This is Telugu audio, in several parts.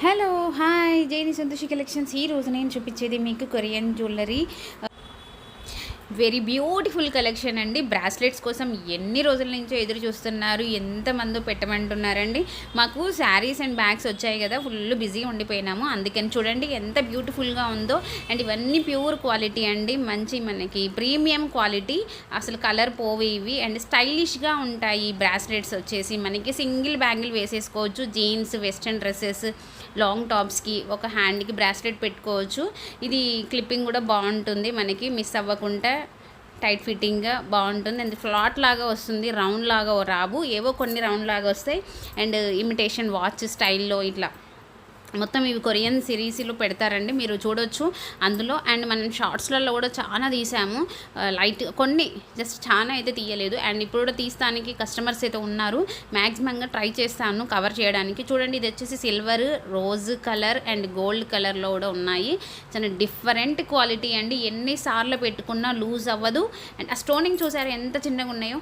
Hello hi Jaini Santoshi collections. ఈరోజు నేను చూపించేది మీకు Korean jewellery very beautiful collection అండి. బ్రాస్లెట్స్ కోసం ఎన్ని రోజుల నుంచో ఎదురు చూస్తున్నారు, ఎంతమందో పెట్టమంటున్నారండి. మాకు శారీస్ అండ్ బ్యాగ్స్ వచ్చాయి కదా, ఫుల్ బిజీ ఉండిపోయినాము. అందుకని చూడండి ఎంత బ్యూటిఫుల్గా ఉందో. అండ్ ఇవన్నీ ప్యూర్ క్వాలిటీ అండి, మంచి మనకి ప్రీమియం క్వాలిటీ, అసలు కలర్ పోవు ఇవి. అండ్ స్టైలిష్గా ఉంటాయి. బ్రాస్లెట్స్ వచ్చేసి మనకి సింగిల్ బ్యాంగిల్ వేసేసుకోవచ్చు. జీన్స్, వెస్ట్రన్ డ్రెస్సెస్, లాంగ్ టాప్స్కి ఒక హ్యాండ్కి బ్రాస్లెట్ పెట్టుకోవచ్చు. ఇది క్లిప్పింగ్ కూడా బాగుంటుంది, మనకి మిస్ అవ్వకుండా టైట్ ఫిట్టింగ్గా బాగుంటుంది. అండ్ ఫ్లాట్ లాగా వస్తుంది, రౌండ్ లాగా రావు, ఏవో కొన్ని రౌండ్ లాగా వస్తాయి. అండ్ ఇమిటేషన్ వాచ్ స్టైల్లో ఇట్లా మొత్తం ఇవి కొరియన్ సిరీస్లో పెడతారండి, మీరు చూడొచ్చు అందులో. అండ్ మనం షార్ట్స్లలో కూడా చాలా తీసాము, లైట్ కొన్ని, జస్ట్ చాలా అయితే తీయలేదు. అండ్ ఇప్పుడు కూడా తీస్తానికి కస్టమర్స్ అయితే ఉన్నారు. మ్యాక్సిమంగా ట్రై చేస్తాను కవర్ చేయడానికి. చూడండి ఇది వచ్చేసి silver, rose colour and gold కలర్లో కూడా ఉన్నాయి. చాలా డిఫరెంట్ క్వాలిటీ అండి, ఎన్నిసార్లు పెట్టుకున్నా లూజ్ అవ్వదు. అండ్ ఆ స్టోనింగ్ చూసారు ఎంత చిన్నగా ఉన్నాయో.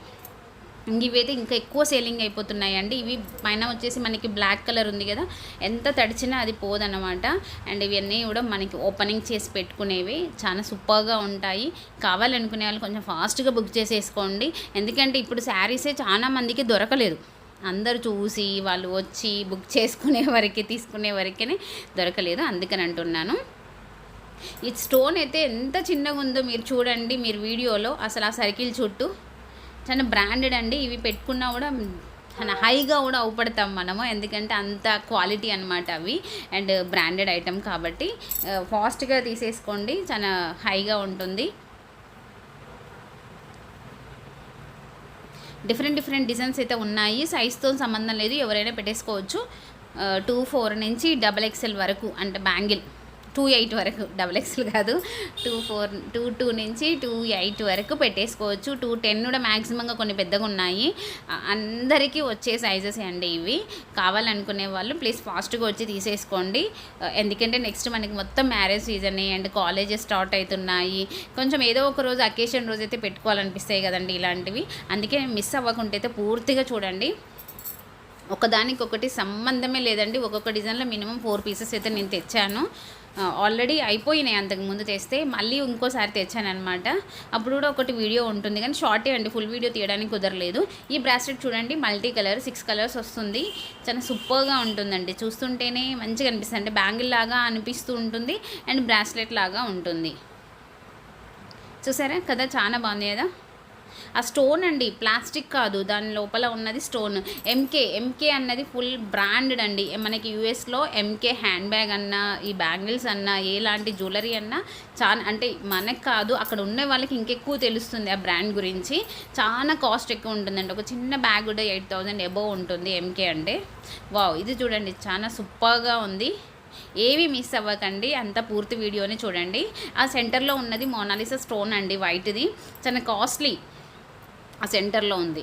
ఇవైతే ఇంకా ఎక్కువ సేలింగ్ అయిపోతున్నాయి అండి. ఇవి పైన వచ్చేసి మనకి బ్లాక్ కలర్ ఉంది కదా, ఎంత తడిచినా అది పోదన్నమాట. అండ్ ఇవన్నీ కూడా మనకి ఓపెనింగ్ చేసి పెట్టుకునేవి, చాలా సూపర్గా ఉంటాయి. కావాలనుకునే వాళ్ళు కొంచెం ఫాస్ట్గా బుక్ చేసేసుకోండి, ఎందుకంటే ఇప్పుడు శారీసే చాలా మందికి దొరకలేదు. అందరూ చూసి వాళ్ళు వచ్చి బుక్ చేసుకునే వరకే, తీసుకునే వరకే దొరకలేదు, అందుకని అంటున్నాను. ఈ స్టోన్ అయితే ఎంత చిన్నగా ఉందో మీరు చూడండి, మీరు వీడియోలో అసలు ఆ సర్కిల్ చుట్టూ చాలా బ్రాండెడ్ అండి. ఇవి పెట్టుకున్నా కూడా చాలా హైగా కూడా అవుపడతాం మనము, ఎందుకంటే అంత క్వాలిటీ అనమాట అవి. అండ్ బ్రాండెడ్ ఐటమ్ కాబట్టి ఫాస్ట్గా తీసేసుకోండి, చాలా హైగా ఉంటుంది. డిఫరెంట్ డిజైన్స్ అయితే ఉన్నాయి, సైజ్తో సంబంధం లేదు, ఎవరైనా పెట్టేసుకోవచ్చు. 2-4 నుంచి XXL వరకు, అంటే బ్యాంగిల్ 2-8 వరకు, XXL కాదు, 2-2 నుంచి 2-8 వరకు పెట్టేసుకోవచ్చు. 2-10 కూడా మ్యాక్సిమంగా కొన్ని పెద్దగా ఉన్నాయి. అందరికీ వచ్చే సైజెస్ అండి ఇవి. కావాలనుకునే వాళ్ళు ప్లీజ్ ఫాస్ట్గా వచ్చి తీసేసుకోండి, ఎందుకంటే నెక్స్ట్ మనకి మొత్తం marriage season and colleges start అవుతున్నాయి. కొంచెం ఏదో ఒక రోజు అకేషన్ రోజు అయితే పెట్టుకోవాలనిపిస్తాయి కదండి ఇలాంటివి. అందుకే మిస్ అవ్వకుండా అయితే పూర్తిగా చూడండి. ఒకదానికొకటి సంబంధమే లేదండి. ఒక్కొక్క డిజైన్లో మినిమం 4 పీసెస్ అయితే నేను తెచ్చాను. ఆల్రెడీ అయిపోయినాయి అంతకుముందు తెస్తే, మళ్ళీ ఇంకోసారి తెచ్చాను అనమాట. అప్పుడు కూడా ఒకటి వీడియో ఉంటుంది, కానీ షార్టే అండి, ఫుల్ వీడియో తీయడానికి కుదరలేదు. ఈ బ్రాస్లెట్ చూడండి, మల్టీ కలర్ 6 కలర్స్ వస్తుంది, చాలా సూపర్గా ఉంటుందండి. చూస్తుంటేనే మంచిగా అనిపిస్తుంది, అంటే బ్యాంగిల్ లాగా అనిపిస్తూ ఉంటుంది అండ్ బ్రాస్లెట్ లాగా ఉంటుంది. చూసారా కదా, చాలా బాగుంది కదా. ఆ స్టోన్ అండి, ప్లాస్టిక్ కాదు, దాని లోపల ఉన్నది స్టోన్. ఎంకే అన్నది ఫుల్ బ్రాండెడ్ అండి. మనకి యూఎస్లో ఎంకే హ్యాండ్ బ్యాగ్ అన్నా, ఈ బ్యాంగిల్స్ అన్నా, ఎలాంటి జ్యువెలరీ అన్నా చాలా, అంటే మనకు కాదు, అక్కడ ఉన్న వాళ్ళకి ఇంకెక్కువ తెలుస్తుంది ఆ బ్రాండ్ గురించి. చాలా కాస్ట్ ఎక్కువ ఉంటుందండి, ఒక చిన్న బ్యాగ్ కూడా 8,000 అబోవ్ ఉంటుంది ఎంకే అంటే. వావ్, ఇది చూడండి చాలా సూపర్గా ఉంది. ఏవి మిస్ అవ్వకండి, అంత పూర్తి వీడియోని చూడండి. ఆ సెంటర్లో ఉన్నది మోనాలిసా స్టోన్ అండి, వైట్ది, చాలా కాస్ట్లీ. ఆ సెంటర్లో ఉంది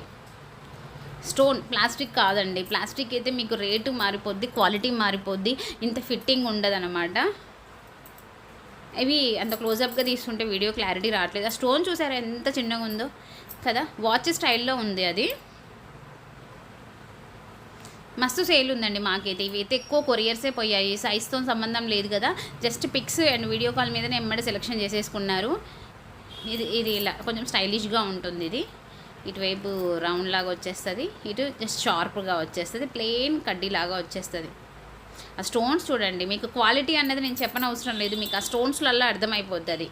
స్టోన్, ప్లాస్టిక్ కాదండి. ప్లాస్టిక్ అయితే మీకు రేటు మారిపోద్ది, క్వాలిటీ మారిపోద్ది, ఇంత ఫిట్టింగ్ ఉండదన్నమాట. ఇవి అంత క్లోజప్గా తీసుకుంటే వీడియో క్లారిటీ రావట్లేదు. ఆ స్టోన్ చూసారా ఎంత చిన్నగా ఉందో కదా, వాచ్ స్టైల్లో ఉంది అది. మస్తు సేల్ ఉందండి మాకైతే. ఇవి అయితే ఎక్కువ కొరియర్సే పోయాయి, సైజ్తో సంబంధం లేదు కదా, just pics and video call మీదనే ఎమ్మడి సెలెక్షన్ చేసేసుకున్నారు. ఇది ఇలా కొంచెం స్టైలిష్గా ఉంటుంది. ఇది ఇటువైపు రౌండ్ లాగా వచ్చేస్తుంది, ఇటు జస్ట్ షార్ప్గా వచ్చేస్తుంది, ప్లెయిన్ కడ్డీ లాగా వచ్చేస్తుంది. ఆ స్టోన్స్ చూడండి, మీకు క్వాలిటీ అన్నది నేను చెప్పనవసరం లేదు, మీకు ఆ స్టోన్స్లలో అర్థమైపోద్ది అది.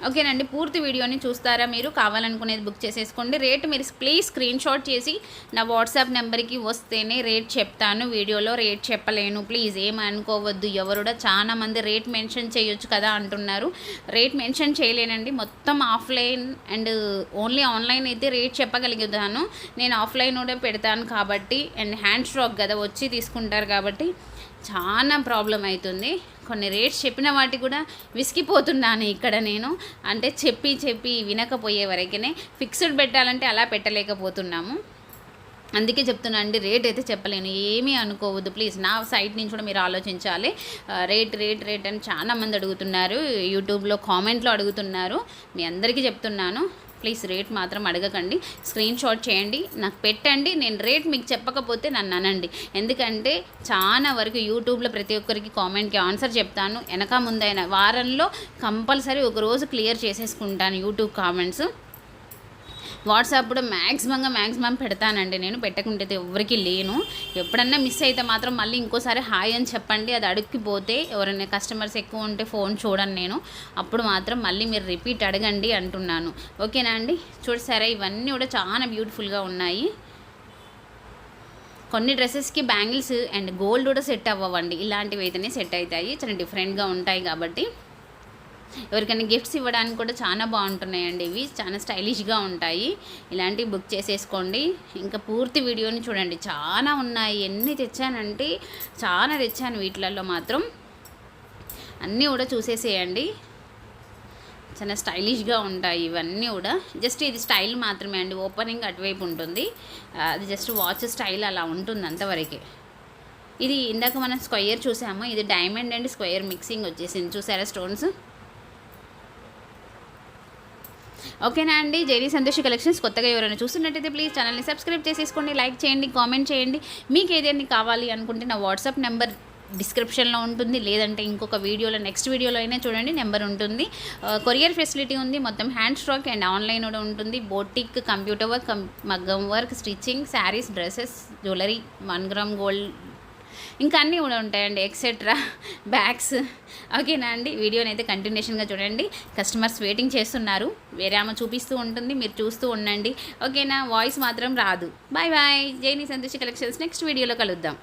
ఓకేనండి, పూర్తి వీడియోని చూస్తారా మీరు? కావాలనుకునేది బుక్ చేసేసుకోండి. రేట్ మీరు ప్లీజ్ స్క్రీన్ షాట్ చేసి నా వాట్సాప్ నెంబర్కి వస్తేనే రేట్ చెప్తాను, వీడియోలో రేట్ చెప్పలేను, ప్లీజ్ ఏమనుకోవద్దు. ఎవరు కూడా చాలామంది రేట్ మెన్షన్ చేయొచ్చు కదా అంటున్నారు. రేట్ మెన్షన్ చేయలేనండి, మొత్తం ఆఫ్లైన్ అండ్ ఓన్లీ ఆన్లైన్ అయితే రేట్ చెప్పగలుగుతాను. నేను ఆఫ్లైన్ కూడా పెడతాను కాబట్టి, అండ్ హ్యాండ్ స్టాక్ కదా, వచ్చి తీసుకుంటారు కాబట్టి చాలా ప్రాబ్లం అవుతుంది. కొన్ని రేట్స్ చెప్పిన వాటికి కూడా విసిగిపోతున్నాను ఇక్కడ నేను, అంటే చెప్పి వినకపోయే వరకునే. ఫిక్స్డ్ పెట్టాలంటే అలా పెట్టలేకపోతున్నాము, అందుకే చెప్తున్నా అండి. రేట్ అయితే చెప్పలేను, ఏమీ అనుకోవద్దు ప్లీజ్. నా సైట్ నుంచి కూడా మీరు ఆలోచించాలి. రేట్ అని చాలామంది అడుగుతున్నారు, యూట్యూబ్లో కామెంట్లో అడుగుతున్నారు, మీ అందరికీ చెప్తున్నాను. ప్లీజ్ రేట్ మాత్రం అడగకండి, స్క్రీన్ షాట్ చేయండి, నాకు పెట్టండి. నేను రేట్ మీకు చెప్పకపోతే నన్ను అనండి. ఎందుకంటే చాలా వరకు యూట్యూబ్లో ప్రతి ఒక్కరికి కామెంట్కి ఆన్సర్ చెప్తాను. వెనక ముందైన వారంలో కంపల్సరీ ఒక రోజు క్లియర్ చేసేసుకుంటాను యూట్యూబ్ కామెంట్స్. వాట్సాప్లో మ్యాక్సిమం పెడతానండి, నేను పెట్టకుంటే ఎవరికి లేను. ఎప్పుడన్నా మిస్ అయితే మాత్రం మళ్ళీ ఇంకోసారి హాయ్ అని చెప్పండి. అది అడుక్కిపోతే ఎవరైనా కస్టమర్స్ ఎక్కువ ఉంటే ఫోన్ చూడను నేను, అప్పుడు మాత్రం మళ్ళీ మీరు రిపీట్ అడగండి అంటున్నాను. ఓకేనా అండి? చూసారా, ఇవన్నీ కూడా చాలా బ్యూటిఫుల్గా ఉన్నాయి. కొన్ని డ్రెస్సెస్కి బ్యాంగిల్స్ అండ్ గోల్డ్ కూడా సెట్ అవ్వండి, ఇలాంటివి అయితేనే సెట్ అవుతాయి, చాలా డిఫరెంట్గా ఉంటాయి కాబట్టి. ఎవరికైనా గిఫ్ట్స్ ఇవ్వడానికి కూడా చాలా బాగుంటున్నాయండి, ఇవి చాలా స్టైలిష్గా ఉంటాయి. ఇలాంటివి బుక్ చేసేసుకోండి. ఇంకా పూర్తి వీడియోని చూడండి, చాలా ఉన్నాయి. ఎన్ని తెచ్చానంటే చాలా తెచ్చాను, వీటిలలో మాత్రం అన్నీ కూడా చూసేసేయండి. చాలా స్టైలిష్గా ఉంటాయి ఇవన్నీ కూడా. జస్ట్ ఇది స్టైల్ మాత్రమే అండి, ఓపెనింగ్ అటువైపు ఉంటుంది, అది జస్ట్ వాచ్ స్టైల్ అలా ఉంటుంది అంతవరకే. ఇది ఇందాక మనం స్క్వయర్ చూసాము, ఇది డైమండ్ అండ్ స్క్వయర్ మిక్సింగ్ వచ్చేసింది, చూసారా స్టోన్స్. ఓకేనా అండి? జైనీ సంతోషి కలెక్షన్స్ కొత్తగా ఎవరైనా చూస్తున్నట్టయితే ప్లీజ్ ఛానల్ని సబ్స్క్రైబ్ చేసేసుకోండి, లైక్ చేయండి, కామెంట్ చేయండి. మీకు ఏదైనా కావాలి అనుకుంటే నా వాట్సాప్ నెంబర్ డిస్క్రిప్షన్లో ఉంటుంది, లేదంటే ఇంకొక వీడియోలో నెక్స్ట్ వీడియోలో అయినా చూడండి, నెంబర్ ఉంటుంది. కొరియర్ ఫెసిలిటీ ఉంది, మొత్తం హ్యాండ్ స్టాక్ అండ్ ఆన్లైన్ కూడా ఉంటుంది. బోటిక్, కంప్యూటర్ వర్క్, మగ్గం work, stitching, saris, dresses, jewellery, 1 gram gold, ఇంకా అన్నీ కూడా ఉంటాయండి, ఎక్సెట్రా, బ్యాగ్స్. ఓకేనా అండి? వీడియోని అయితే కంటిన్యూషన్గా చూడండి, కస్టమర్స్ వెయిటింగ్ చేస్తున్నారు. వేరే ఆమె చూపిస్తూ ఉంటుంది, మీరు చూస్తూ ఉండండి. ఓకేనా? వాయిస్ మాత్రం రాదు. Bye bye. Jaini Santoshi collections next వీడియోలో కలుద్దాం.